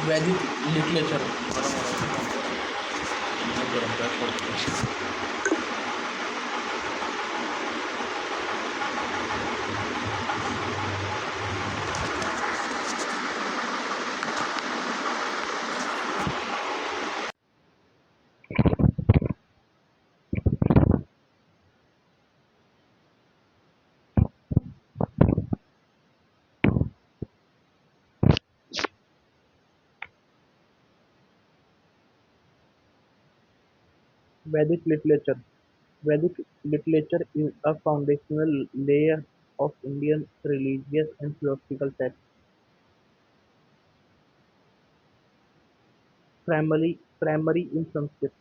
वैदिक literature. Vedic literature. Vedic literature is a foundational layer of Indian religious and philosophical texts, primarily in Sanskrit.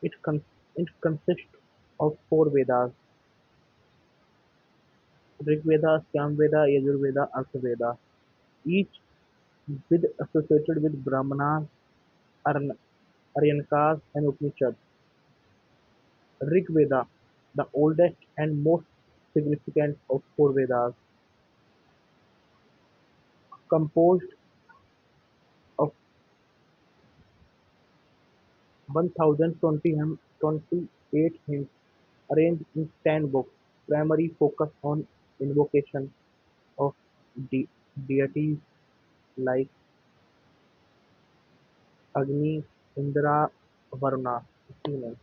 It, con- it consists of four Vedas: Rigveda, Samveda, Yajurveda, Atharvaveda, each with associated with Brahmanas, Aryankas, and Upanishads. Rigveda, the oldest and most significant of four Vedas, composed of 1028 hymns arranged in 10 books, primarily focus on invocation of de- deities like Agni, Indra, Varuna. Achievements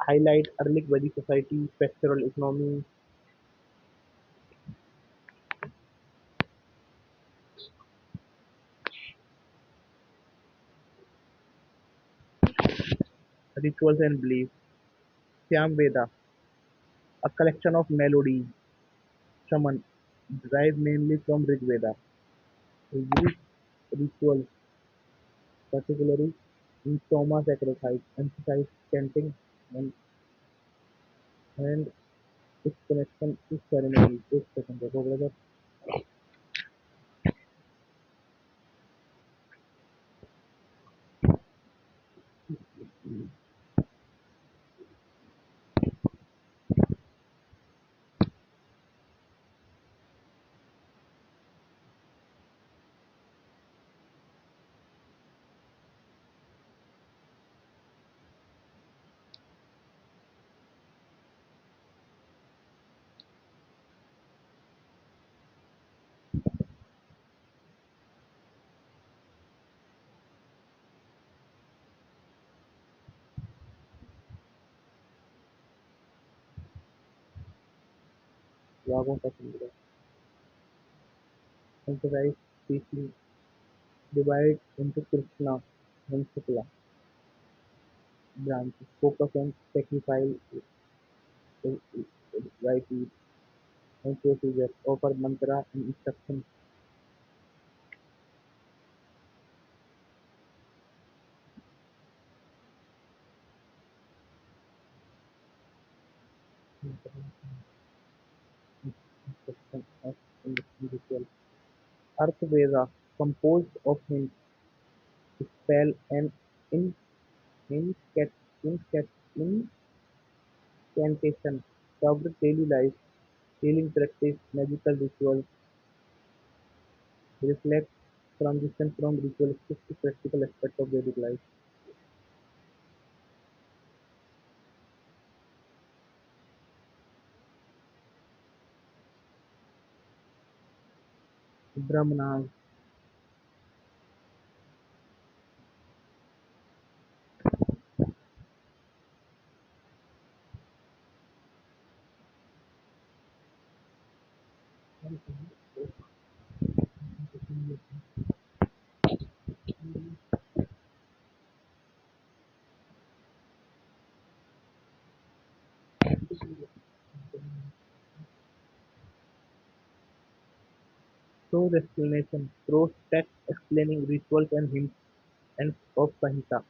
highlight early Vedic society, pastoral economy, rituals and beliefs. Samveda, a collection of melodies, shaman, derived mainly from Rigveda. Greek rituals, particularly in Soma sacrifice, emphasize chanting and, and its connection to ceremonies. एक second रुको brother. Raga Pasandra. Emphasize teaching divide into Krishna and Shukla branches. Focus on sacrifice, rites, and procedures. Offer mantra and instruction. Instruction of individual. Earth Veda, composed of hymns, spell and in, incat, incat, incantation, cover daily life, healing practice, magical rituals, reflect transition from ritualistic to practical aspect of Vedic life. Brahmanas, prose explanation, prose text explaining rituals and hymns and of Samhita.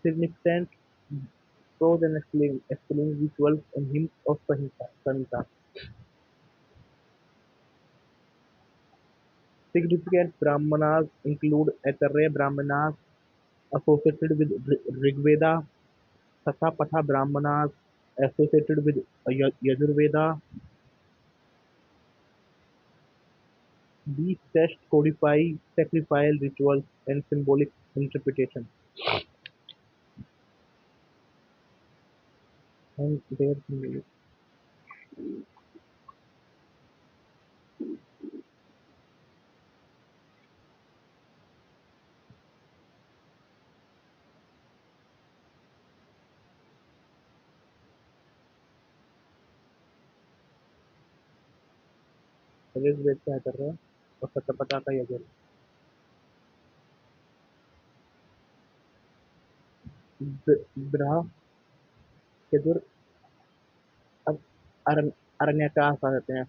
Significant prose and explaining rituals and hymns of Samhita. Significant Brahmanas include Aittreya Brahmanas associated with Rigveda, Satapatha Brahmanas associated with Yajurveda, These texts codify sacrificial rituals and symbolic interpretation. And their Rigveda क्या कर रहा है और सतपथा का यजुर ब्रह यजुर अब अरण्यकाश आ जाते हैं।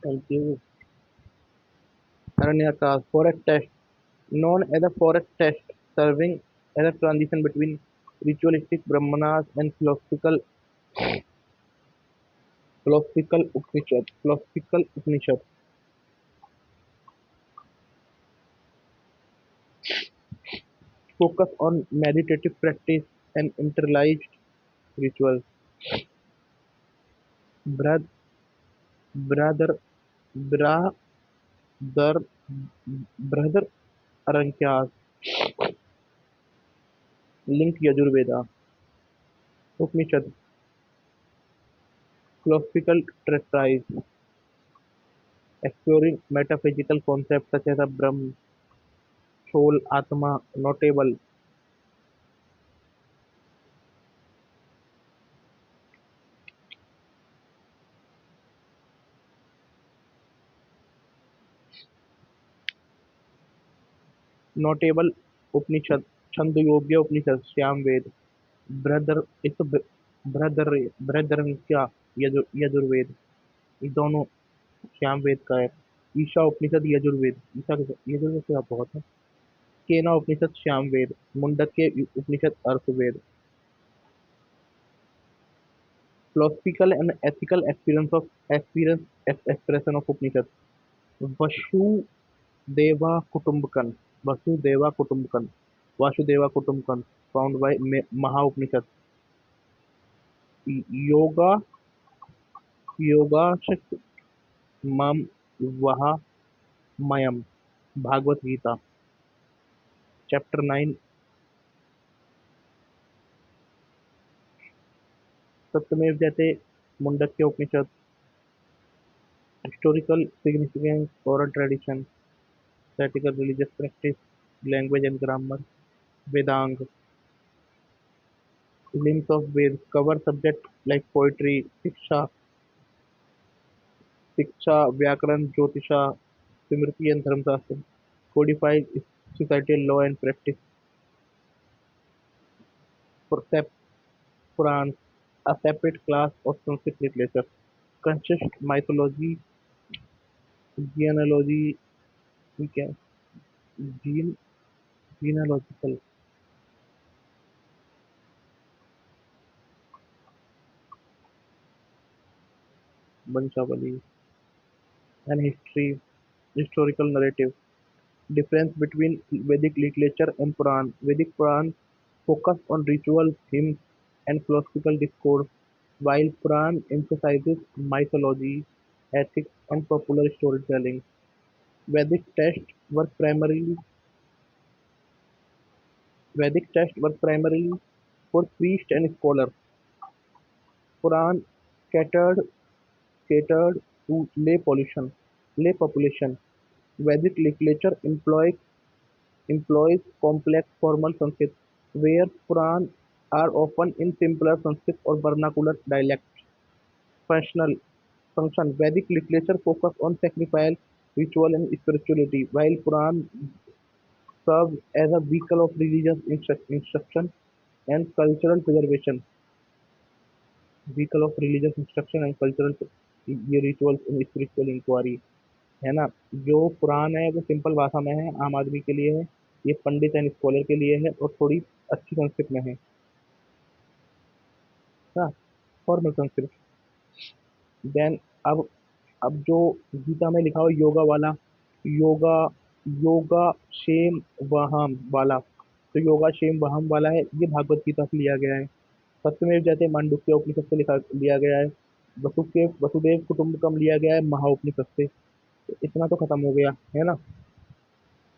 Thank you. Aranyaka forest test, known as a forest test, serving as a transition between ritualistic brahmanas and philosophical Upanishad, focus on meditative practice and internalized rituals. Brother, brother, brother, brother Arankyas, link Yajurveda, Upanishad, philosophical treatise, exploring metaphysical concepts such as a Brahm, soul, Atma, notable. Notable Upanishad, Chandogya Upanishad, Samved, Brother, it's a brother, Brotheranya, Yajurveda, ये दोनों श्यामवेद का है। ईशा उपनिषद यजुर्वेद, ईशा यजुर्वेद से आप बहुत है। केना उपनिषद श्यामवेद, मुंडक्य उपनिषद अर्थवेद। Philosophical and ethical experience expression of Upanishad. Vasudeva Kutumbkan, Vasudeva Kutumbkan, Vasudeva Kutumbkan, found by Maha Upanishad. Yoga योगाश्च मम वह मयम भागवत गीता चैप्टर 9 सत्यमेव जयते Mundaka Upanishad historical significance oral tradition practical religious practice language and grammar Vedang limbs of Ved cover subject like poetry शिक्षा व्याकरण ज्योतिषा स्मृति and धर्मशास्त्र codifies societal law and practice percept Purans a separate class of Sanskrit literature consists mythology genealogy gen- gene- genealogical Vanshawali and historical narrative. Difference between Vedic literature and Puran. Vedic Puran focus on rituals, hymns, and philosophical discourse, while Puran emphasizes mythology, ethics, and popular storytelling. Vedic texts were primarily Vedic texts were primarily for priests and scholars. Puran catered catered to lay population. Vedic literature employs complex formal Sanskrit, where Purans are often in simpler Sanskrit or vernacular dialects. Functional function Vedic literature focus on sacrificial ritual and spirituality, while Puran serves as a vehicle of religious instruction and cultural preservation. Vehicle of religious instruction and cultural ये rituals in spiritual inquiry है ना। जो पुराण है वो simple भाषा में है, आम आदमी के लिए है। ये पंडित एंड स्कॉलर के लिए है और थोड़ी अच्छी संस्कृत में है ना, फॉर्मल संस्कृत। देन अब जो गीता में लिखा हो योगा वाला, योगा योगा शेम वहाम वाला, तो योगा क्षेम वहम वाला है, ये भागवत गीता से लिया गया है। सत्यमेव जयते मांडुक्य उपनिषद से लिया गया है। वसुदेव कुटुंबकम लिया गया है महाउपनिषद से। तो इतना तो खत्म हो गया है ना।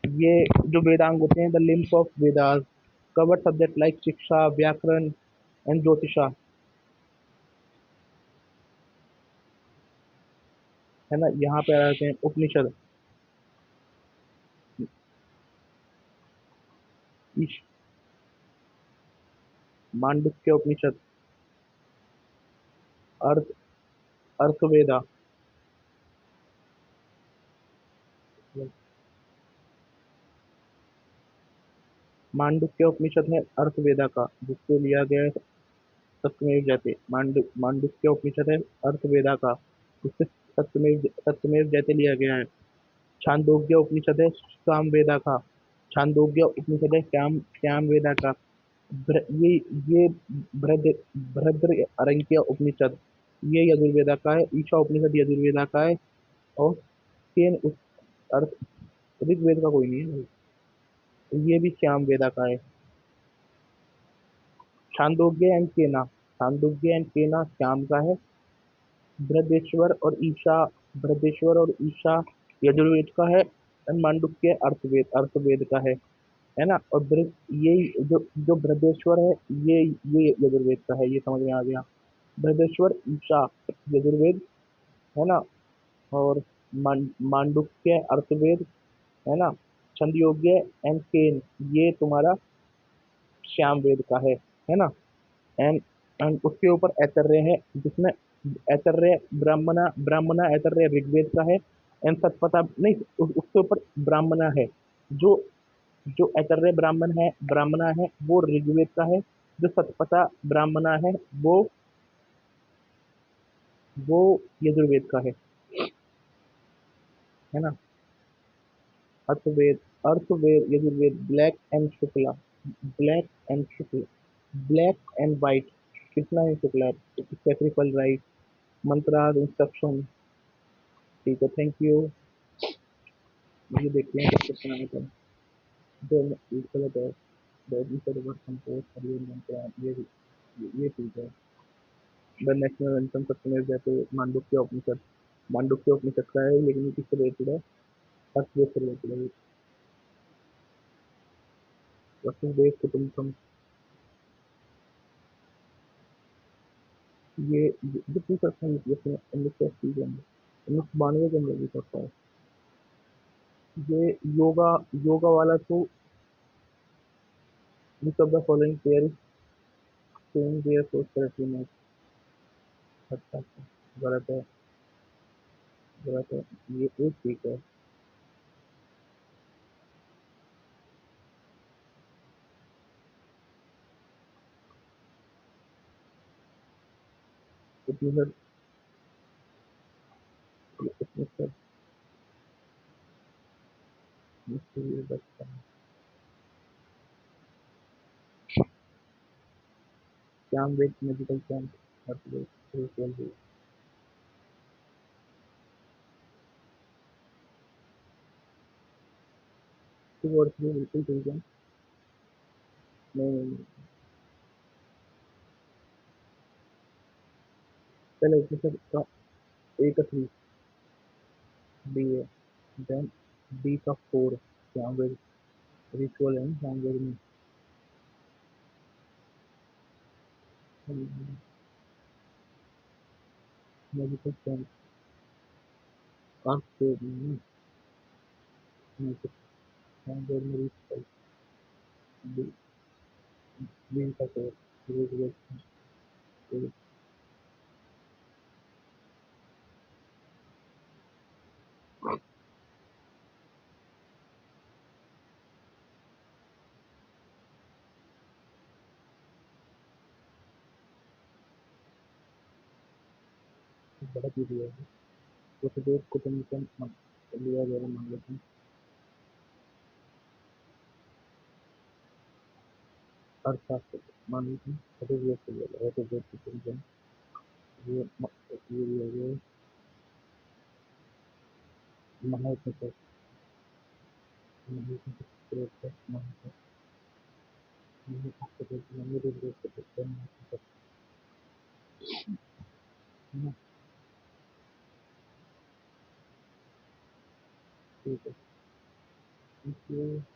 ये जो वेदांग होते हैं, the limbs of Vedas cover subject like शिक्षा, व्याकरण एंड ज्योतिषा, है ना। यहाँ पे आ जाते हैं उपनिषद। ईश मांडुक्य उपनिषद, अर्थ अर्थवेदा। मांडुक्य उपनिषद है अर्थवेदा का, जिसको लिया गया है सत्यमेव जयते। मांडुक्य उपनिषद है अर्थवेदा का, जिससे सत्यमेव जयते लिया गया है। छांदोग्य उपनिषद है सामवेदा का। छांदोग्य उपनिषद है श्याम वेदा का। ये भद्र अरंक्य उपनिषद, ये यजुर्वेदा का है। ईशा उपनिषद यजुर्वेदा का है। और केन अर्थ ऋग्वेद का कोई नहीं है भाई, तो ये भी श्याम वेदा का है। छांदोग्य एंड केना श्याम का है। बृहदेश्वर और ईशा यजुर्वेद का है। एंड मांडुक्य अर्थवेद का है ना। और ये जो बृहदेश्वर है, ये यजुर्वेद का है, ये समझ में आ गया। बृहदेश्वर ईशा यजुर्वेद, है ना। और मांडुक्य अर्थवेद, है ना। छंदोग्य एंड केन, ये तुम्हारा श्याम वेद का है ना। एंड एंड उसके ऊपर ऐतरेय है, जिसमें ऐतरेय ब्राह्मणा ऐतरेय ऋग्वेद का है। एंड सतपथा नहीं, उसके ऊपर ब्राह्मणा है। जो जो ऐतरेय ब्राह्मणा है वो ऋग्वेद का है। जो सतपथा ब्राह्मणा है वो यजुर्वेद का है ना। Atharvaveda Atharvaveda Yajurveda, black and Shukla, black and white, कितना है शुक्ला, सेक्रिफल राइट, मंत्रार्थ इंस्ट्रक्शन। ठीक है, थैंक यू। ये देखते हैं कैसे बनाने का। जो गलत है, बॉडी से रिवर्स कंपोज करिए बनते हैं ये ठीक है। द नेशनल एंथम सत्यमेव जयते मांडुक्य उपनिषद का है, लेकिन ये किससे रिलेटेड है, अर्थवेद से रिलेटेड है। वसुदेव कुटुंबकम, ये पूछ सकते हैं इसमें 1980 के अंदर, 1992 के अंदर भी सकता है। ये योगा योगा वाला तो which of the following pair is showing their source correctly match। अच्छा अच्छा, गलत है, गलत है। ये एक ठीक है। उपनिषद उपनिषद निश्चय बचता है। श्याम Veda medical camp Atharvaveda spiritual Veda. Two और थ्री बिल्कुल ठीक है। नहीं नहीं नहीं। पहले उपनिषद का ए का थ्री, बी है। देन बी का फोर, श्याम वेद रिचुअल है श्याम वेद में। मेडिकल कैंप अर्थवेद में श्याम वेद में रिचुअल, बी बी का फोर ऋग्वेद। बड़ा चीज है। वसुदेव कुटुंबकम लिया गया मंगलम अर्थशास्त्र मंगलम ऋग्वेद से लिया गया। ऋग्वेद कुटुंबकम ये लिया गया महाउपनिषद, महाउपनिषद महाउपनिषद। मम्मी आपको बोलती मम्मी रोज रोज के बोलते हैं ना ठीक है थैंक यू